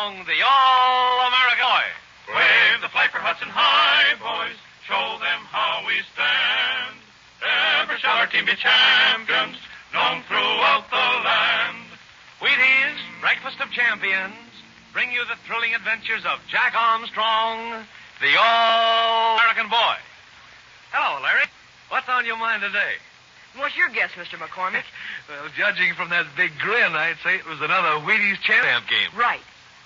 Armstrong, the All-American Boy. Wave the flag for Hudson High, boys. Show them how we stand. Ever shall our team be champions, known throughout the land. Wheaties, breakfast of champions, bring you the thrilling adventures of Jack Armstrong, the All-American Boy. Hello, Larry. What's on your mind today? What's your guess, Mr. McCormick? Well, judging from that big grin, I'd say it was another Wheaties champ game. Right.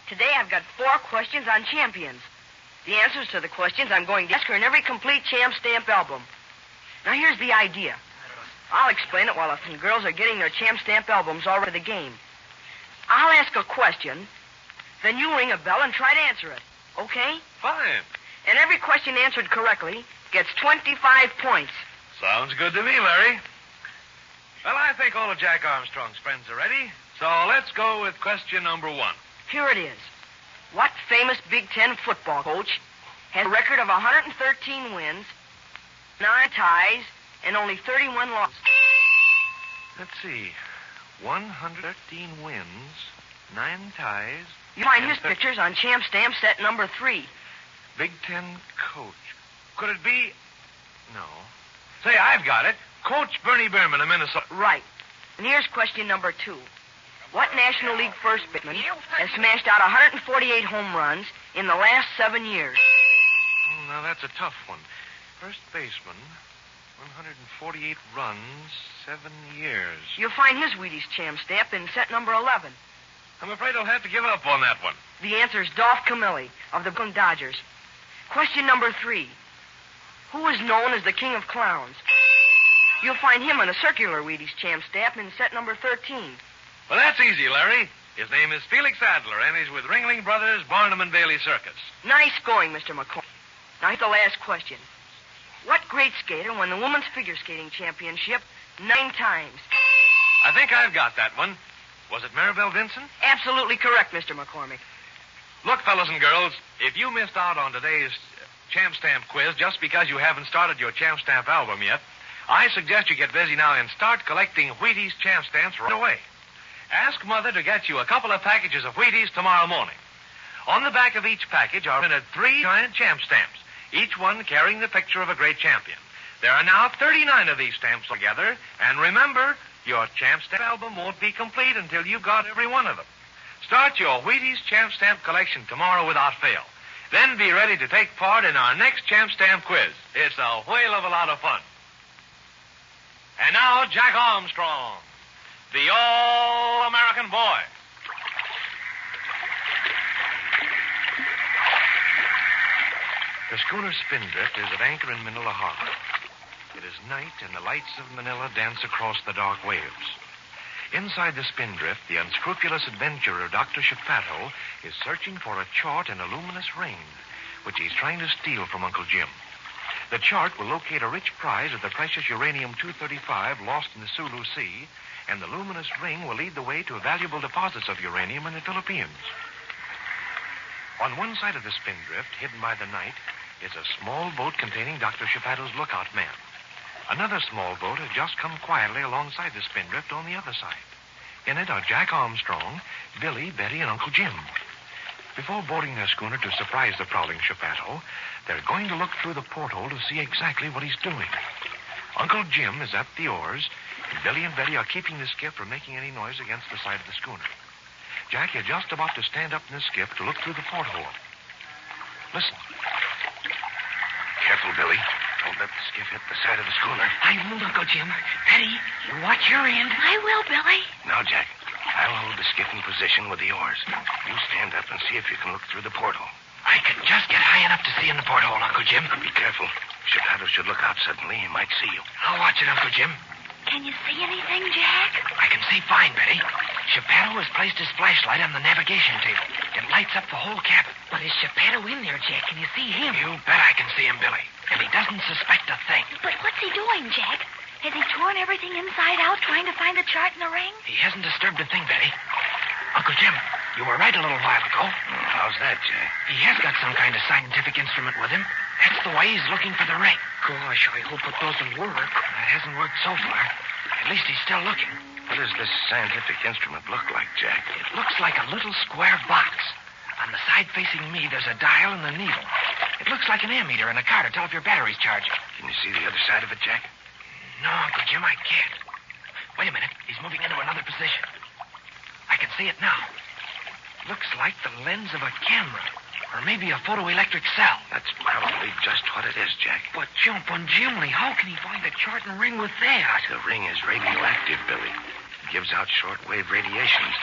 Today I've got 4 questions on champions. The answers to the questions I'm going to ask are in every complete Champ Stamp album. Now, here's the idea. I'll explain it while the girls are getting their Champ Stamp albums all ready for the game. I'll ask a question, then you ring a bell and try to answer it. Okay? Fine. And every question answered correctly gets 25 points. Sounds good to me, Larry. Well, I think all of Jack Armstrong's friends are ready, so let's go with question number 1. Here it is. What famous Big Ten football coach has a record of 113 wins, 9 ties, and only 31 losses? Let's see. 113 wins, 9 ties. You find his pictures on Champ Stamp set number 3. Big Ten coach. Could it be... No. Say, I've got it. Coach Bernie Behrman of Minnesota. Right. And here's question number 2. What National League first baseman has smashed out 148 home runs in the last 7 years? Now, that's a tough one. First baseman, 148 runs, 7 years. You'll find his Wheaties Champ Stamp in set number 11. I'm afraid I'll have to give up on that one. The answer is Dolph Camilli of the Brooklyn Dodgers. Question number 3. Who is known as the King of Clowns? You'll find him on a circular Wheaties Champ Stamp in set number 13. Well, that's easy, Larry. His name is Felix Adler, and he's with Ringling Brothers, Barnum and Bailey Circus. Nice going, Mr. McCormick. Now, here's the last question. What great skater won the women's figure skating championship 9 times? I think I've got that one. Was it Maribel Vinson? Absolutely correct, Mr. McCormick. Look, fellas and girls, if you missed out on today's Champ Stamp quiz just because you haven't started your Champ Stamp album yet, I suggest you get busy now and start collecting Wheaties Champ Stamps right away. Ask Mother to get you a couple of packages of Wheaties tomorrow morning. On the back of each package are printed 3 giant Champ Stamps, each one carrying the picture of a great champion. There are now 39 of these stamps together, and remember, your Champ Stamp album won't be complete until you've got every one of them. Start your Wheaties Champ Stamp collection tomorrow without fail. Then be ready to take part in our next Champ Stamp quiz. It's a whale of a lot of fun. And now, Jack Armstrong, the All-American Boy. The schooner Spindrift is at anchor in Manila Harbor. It is night, and the lights of Manila dance across the dark waves. Inside the Spindrift, the unscrupulous adventurer Dr. Shepato is searching for a chart and a luminous ring, which he's trying to steal from Uncle Jim. The chart will locate a rich prize of the precious uranium-235 lost in the Sulu Sea, and the luminous ring will lead the way to valuable deposits of uranium in the Philippines. On one side of the Spindrift, hidden by the night, is a small boat containing Dr. Shepato's lookout man. Another small boat has just come quietly alongside the Spindrift on the other side. In it are Jack Armstrong, Billy, Betty, and Uncle Jim. Before boarding their schooner to surprise the prowling Shepato, they're going to look through the porthole to see exactly what he's doing. Uncle Jim is at the oars, and Billy and Betty are keeping the skiff from making any noise against the side of the schooner. Jack is just about to stand up in the skiff to look through the porthole. Listen. Careful, Billy. Don't let the skiff hit the side of the schooner. I won't, Uncle Jim. Betty, you watch your end. I will, Billy. Now, Jack, I'll hold the skiff in position with the oars. You stand up and see if you can look through the porthole. I can just get high enough to see in the porthole, Uncle Jim. Be careful. If Shepato should look out suddenly, he might see you. I'll watch it, Uncle Jim. Can you see anything, Jack? I can see fine, Betty. Shepato has placed his flashlight on the navigation table. It lights up the whole cabin. But is Shepato in there, Jack? Can you see him? You bet I can see him, Billy. And he doesn't suspect a thing. But what's he doing, Jack? Has he torn everything inside out trying to find the chart and the ring? He hasn't disturbed a thing, Betty. Uncle Jim, you were right a little while ago. How's that, Jack? He has got some kind of scientific instrument with him. That's the way he's looking for the ring. Gosh, I hope it doesn't work. It hasn't worked so far. At least he's still looking. What does this scientific instrument look like, Jack? It looks like a little square box. On the side facing me, there's a dial and a needle. It looks like an ammeter in a car to tell if your battery's charging. Can you see the other side of it, Jack? No, Uncle Jim, I can't. Wait a minute. He's moving into another position. I can see it now. Looks like the lens of a camera. Or maybe a photoelectric cell. That's probably just what it is, Jack. But jump on Jimmy, how can he find the chart and ring with that? The ring is radioactive, Billy. It gives out short-wave radiations.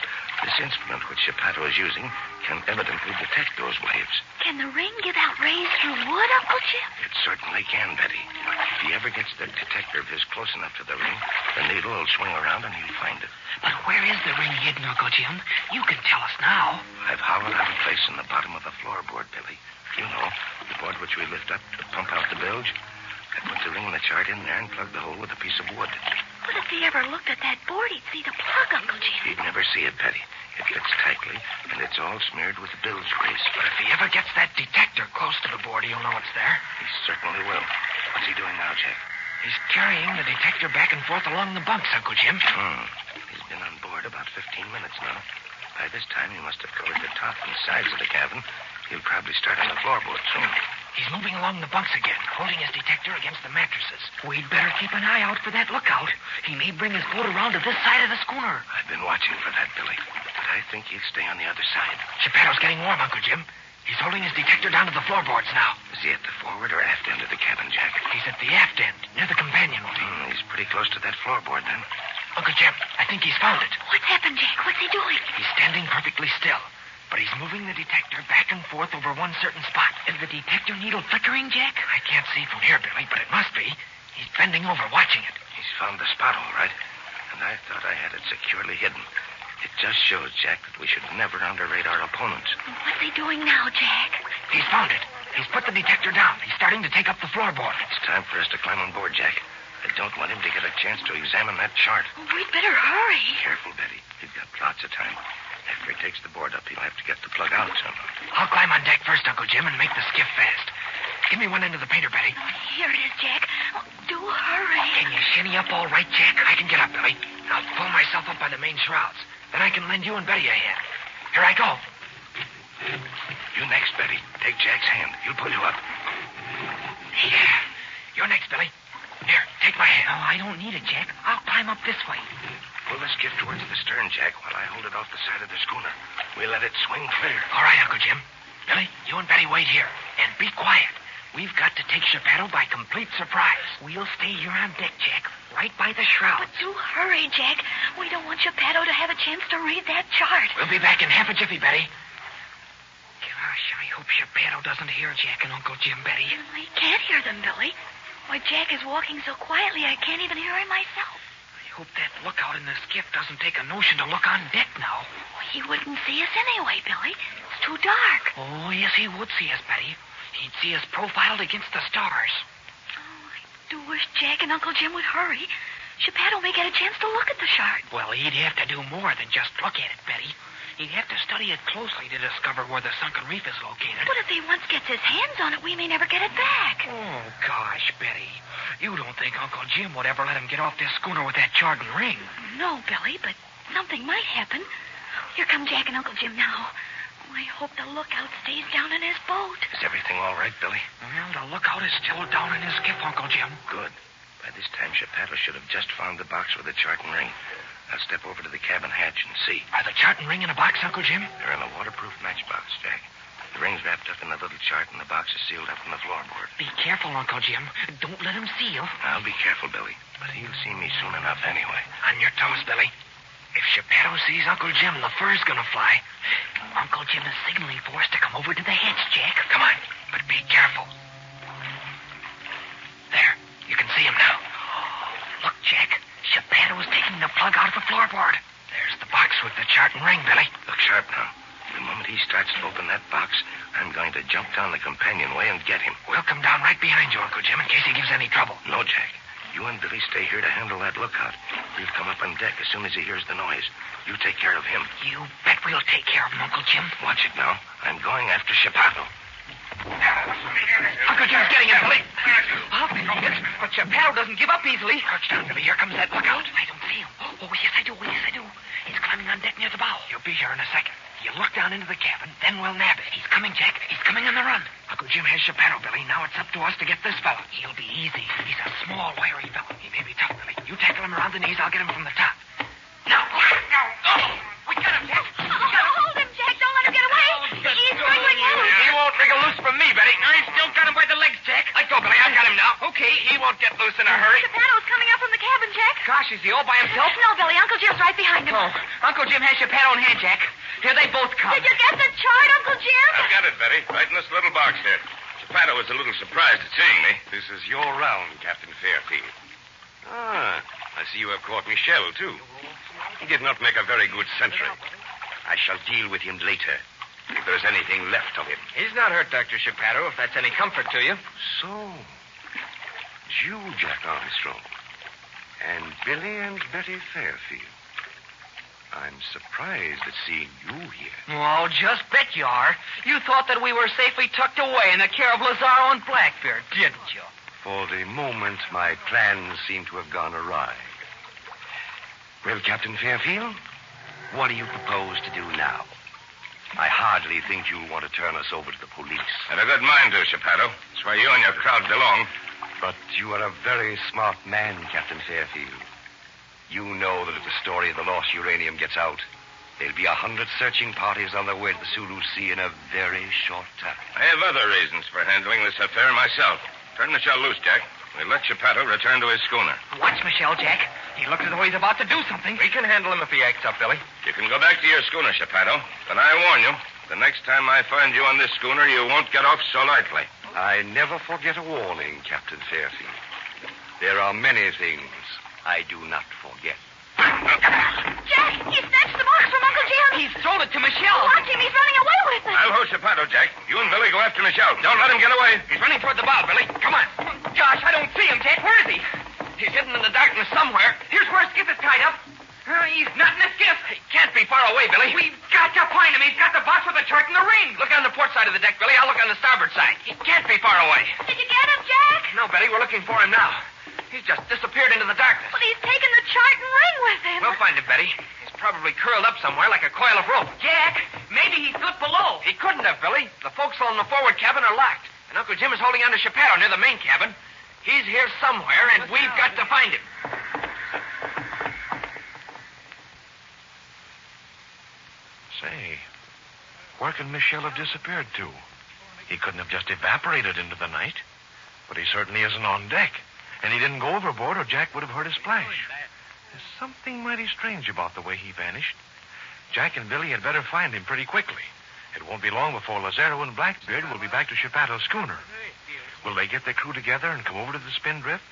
This instrument which Geppetto is using can evidently detect those waves. Can the ring give out rays through wood, Uncle Jim? It certainly can, Betty. If he ever gets the detector of his close enough to the ring, the needle will swing around and he'll find it. But where is the ring hidden, Uncle Jim? You can tell us now. I've hollowed out a place in the bottom of the floorboard, Billy. You know, the board which we lift up to pump out the bilge. I put the ring in the chart in there and plugged the hole with a piece of wood. But if he ever looked at that board, he'd see the plug, Uncle Jim. He'd never see it, Betty. It fits tightly, and it's all smeared with bilge grease. But if he ever gets that detector close to the board, he'll know it's there. He certainly will. What's he doing now, Jack? He's carrying the detector back and forth along the bunks, Uncle Jim. He's been on board about 15 minutes now. By this time, he must have covered the top and sides of the cabin. He'll probably start on the floorboard soon. He's moving along the bunks again, holding his detector against the mattresses. We'd better keep an eye out for that lookout. He may bring his boat around to this side of the schooner. I've been watching for that, Billy. But I think he'll stay on the other side. Geppetto's getting warm, Uncle Jim. He's holding his detector down to the floorboards now. Is he at the forward or aft end of the cabin, Jack? He's at the aft end, near the companionway. He's pretty close to that floorboard, then. Uncle Jim, I think he's found it. What's happened, Jack? What's he doing? He's standing perfectly still, but he's moving the detector back and forth over one certain spot. Is the detector needle flickering, Jack? I can't see from here, Billy, but it must be. He's bending over, watching it. He's found the spot, all right. And I thought I had it securely hidden. It just shows, Jack, that we should never underrate our opponents. What's he doing now, Jack? He's found it. He's put the detector down. He's starting to take up the floorboard. It's time for us to climb on board, Jack. I don't want him to get a chance to examine that chart. Oh, we'd better hurry. Careful, Betty. We've got lots of time. After he takes the board up, he'll have to get the plug out somehow. I'll climb on deck first, Uncle Jim, and make the skiff fast. Give me one end of the painter, Betty. Oh, here it is, Jack. Oh, do hurry. Can you shinny up all right, Jack? I can get up, Billy. I'll pull myself up by the main shrouds. Then I can lend you and Betty a hand. Here I go. You next, Betty. Take Jack's hand. He'll pull you up. Yeah. You're next, Billy. Here, take my hand. Oh, I don't need it, Jack. I'll climb up this way. Pull the skiff towards the stern, Jack, while I hold it off the side of the schooner. We'll let it swing clear. All right, Uncle Jim. Billy, you and Betty wait here. And be quiet. We've got to take Geppetto by complete surprise. We'll stay here on deck, Jack, right by the shrouds. But do hurry, Jack. We don't want Geppetto to have a chance to read that chart. We'll be back in half a jiffy, Betty. Gosh, I hope Geppetto doesn't hear Jack and Uncle Jim, Betty. I can't hear them, Billy. Why, Jack is walking so quietly I can't even hear him myself. I hope that lookout in the skiff doesn't take a notion to look on deck now. He wouldn't see us anyway, Billy. It's too dark. Oh, yes, he would see us, Betty. He'd see us profiled against the stars. Oh, I do wish Jack and Uncle Jim would hurry. Geppetto may get a chance to look at the chart. Well, he'd have to do more than just look at it, Betty. He'd have to study it closely to discover where the sunken reef is located. But if he once gets his hands on it, we may never get it back. Oh, gosh, Betty. You don't think Uncle Jim would ever let him get off this schooner with that chart and ring? No, Billy, but something might happen. Here come Jack and Uncle Jim now. I hope the lookout stays down in his boat. Is everything all right, Billy? Well, the lookout is still down in his skiff, Uncle Jim. Good. By this time, Geppetto should have just found the box with the chart and ring. I'll step over to the cabin hatch and see. Are the chart and ring in a box, Uncle Jim? They're in a waterproof matchbox, Jack. The ring's wrapped up in the little chart, and the box is sealed up in the floorboard. Be careful, Uncle Jim. Don't let him see you. I'll be careful, Billy. But he'll see me soon enough anyway. On your toes, Billy. If Geppetto sees Uncle Jim, the fur's gonna fly. Uncle Jim is signaling for us to come over to the hedge, Jack. Come on, but be careful. There, you can see him now. Look, Jack, Geppetto's taking the plug out of the floorboard. There's the box with the chart and ring, Billy. Look sharp now. The moment he starts to open that box, I'm going to jump down the companionway and get him. We'll come down right behind you, Uncle Jim, in case he gives any trouble. No, Jack. You and Billy stay here to handle that lookout. We'll come up on deck as soon as he hears the noise. You take care of him. You bet we'll take care of him, Uncle Jim. Watch it now. I'm going after Geppetto. Uncle Jim's getting him, Billy. But Geppetto doesn't give up easily. Crouch down, Billy. Here comes that lookout. I don't see him. Oh, yes, I do. Yes, I do. He's climbing on deck near the bow. He'll be here in a second. You look down into the cabin, then we'll nab it. He's coming, Jack. He's coming on the run. Uncle Jim has Geppetto, Billy. Now it's up to us to get this fella. He'll be easy. He's a small, wiry fella. He may be tough, Billy. You tackle him around the knees, I'll get him from the top. Now. Oh, we got him, Jack. Hold him, Jack. Don't let him get away. He's wriggling loose. He won't wriggle loose from me, Betty. I still got him by the legs, Jack. Let go, Billy. I've got him now. Okay, he won't get loose in a hurry. Geppetto's coming up from the cabin, Jack. Gosh, is he all by himself? No, Billy. Uncle Jim's right behind him. Oh, Uncle Jim has Geppetto in hand, Jack. Here they both come. Did you get the chart, Uncle Jim? I've got it, Betty. Right in this little box here. Geppetto was a little surprised at seeing me. This is your round, Captain Fairfield. Ah, I see you have caught Michel, too. He did not make a very good sentry. I shall deal with him later, if there's anything left of him. He's not hurt, Dr. Geppetto, if that's any comfort to you. So, it's you, Jack Armstrong, and Billy and Betty Fairfield. I'm surprised at seeing you here. Well, just bet you are. You thought that we were safely tucked away in the care of Lazaro and Blackbeard, didn't you? For the moment, my plans seem to have gone awry. Well, Captain Fairfield, what do you propose to do now? I hardly think you'll want to turn us over to the police. Had a good mind to, Geppetto. That's where you and your crowd belong. But you are a very smart man, Captain Fairfield. You know that if the story of the lost uranium gets out, there'll be 100 searching parties on their way to the Sulu Sea in a very short time. I have other reasons for handling this affair myself. Turn Michel loose, Jack. We'll let Geppetto return to his schooner. Watch Michel, Jack. He looks as though he's about to do something. We can handle him if he acts up, Billy. You can go back to your schooner, Geppetto. But I warn you, the next time I find you on this schooner, you won't get off so lightly. I never forget a warning, Captain Fairfield. There are many things I do not forget. Jack, he snatched the box from Uncle Jim. He's thrown it to Michel. Watch him. He's running away with it. I'll hold Geppetto, Jack. You and Billy go after Michel. Don't let him get away. He's running toward the bow, Billy. Come on. Gosh, I don't see him, Jack. Where is he? He's hidden in the darkness somewhere. Here's where his skiff is tied up. He's not in the skiff. He can't be far away, Billy. We've got to find him. He's got the box with the chart and the ring. Look on the port side of the deck, Billy. I'll look on the starboard side. He can't be far away. Did you get him, Jack? No, Betty, we're looking for him now. He's just disappeared into the darkness. But he's taken the chart and ring with him. We'll find him, Betty. He's probably curled up somewhere like a coil of rope. Jack, maybe he slipped below. He couldn't have, Billy. The forecastle and the forward cabin are locked. And Uncle Jim is holding on to Geppetto near the main cabin. He's here somewhere, and we've got to find him. Say, where can Michel have disappeared to? He couldn't have just evaporated into the night. But he certainly isn't on deck. And he didn't go overboard, or Jack would have heard his splash. There's something mighty strange about the way he vanished. Jack and Billy had better find him pretty quickly. It won't be long before Lazaro and Blackbeard will be back to Geppetto's schooner. Will they get their crew together and come over to the Spindrift?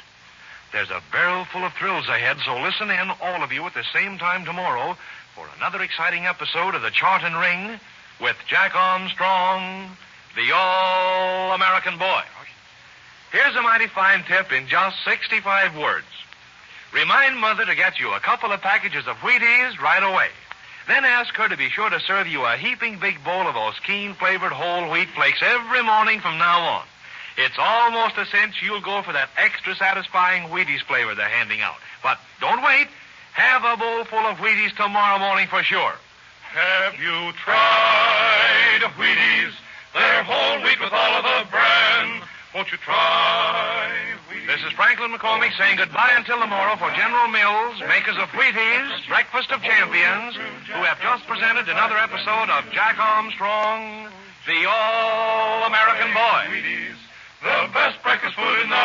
There's a barrel full of thrills ahead, so listen in, all of you, at the same time tomorrow for another exciting episode of The Chart and Ring with Jack Armstrong, the All-American Boy. Here's a mighty fine tip in just 65 words. Remind Mother to get you a couple of packages of Wheaties right away. Then ask her to be sure to serve you a heaping big bowl of those keen-flavored whole wheat flakes every morning from now on. It's almost a cinch you'll go for that extra satisfying Wheaties flavor they're handing out. But don't wait. Have a bowl full of Wheaties tomorrow morning for sure. Have you tried Wheaties? They're whole wheat with all of the bran. Won't you try Wheaties? This is Franklin McCormick saying goodbye until tomorrow for General Mills, makers of Wheaties, Breakfast of Champions, who have just presented another episode of Jack Armstrong, the All-American Boy. Wheaties, the best breakfast food in the